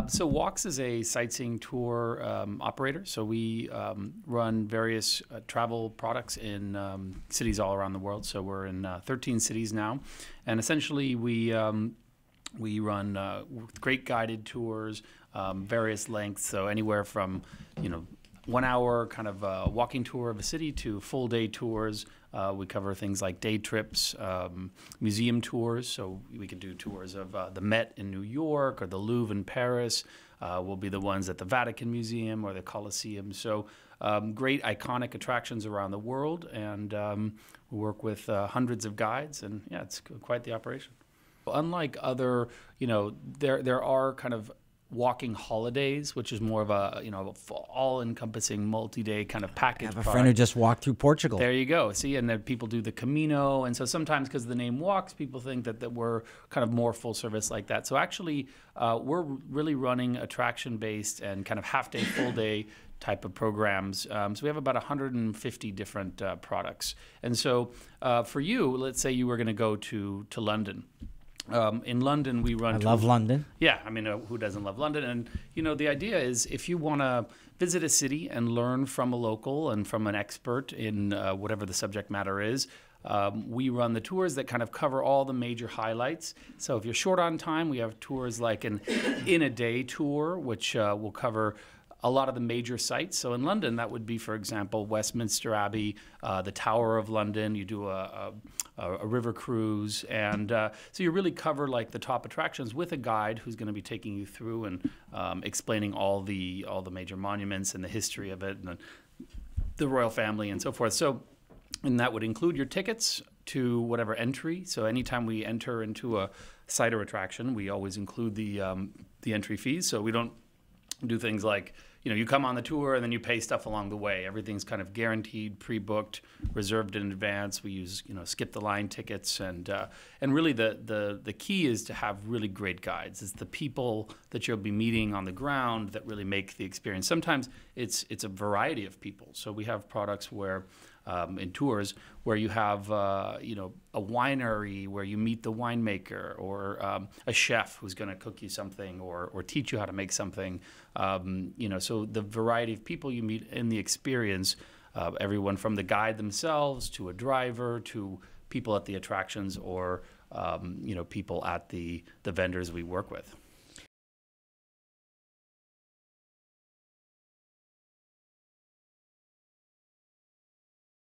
So Walks is a sightseeing tour operator. So we run various travel products in cities all around the world. So we're in 13 cities now, and essentially we run great guided tours, various lengths. So anywhere from 1 hour kind of walking tour of a city to full day tours. We cover things like day trips, museum tours. So we can do tours of the Met in New York or the Louvre in Paris. We'll be the ones at the Vatican Museum or the Colosseum. So great iconic attractions around the world. And we work with hundreds of guides. And yeah, it's quite the operation. Unlike other, there are kind of walking holidays, which is more of a all-encompassing multi-day kind of package. I have a friend who just walked through Portugal. There you go. See, and then people do the Camino, and so sometimes because the name Walks, people think that we're kind of more full service like that. So actually, we're really running attraction-based and kind of half-day, full-day type of programs. So we have about 150 different products. And so for you, let's say you were going to go to London. In London, we run. I love London. Yeah, I mean, who doesn't love London? And the idea is, if you want to visit a city and learn from a local and from an expert in whatever the subject matter is, we run the tours that kind of cover all the major highlights. So if you're short on time, we have tours like an in-a-day tour, which will cover a lot of the major sites. So in London, that would be, for example, Westminster Abbey, the Tower of London. You do a river cruise, and so you really cover like the top attractions with a guide who's going to be taking you through and explaining all the major monuments and the history of it and the royal family and so forth. So, and that would include your tickets to whatever entry. So anytime we enter into a site or attraction, we always include the entry fees. So we don't do things like, you come on the tour and then you pay stuff along the way. Everything's kind of guaranteed, pre-booked, reserved in advance. We use, skip the line tickets, and really the key is to have really great guides. It's the people that you'll be meeting on the ground that really make the experience. Sometimes it's a variety of people. So we have products where in tours where you have a winery where you meet the winemaker, or a chef who's going to cook you something or teach you how to make something. So the variety of people you meet in the experience, everyone from the guide themselves to a driver to people at the attractions, or people at the vendors we work with.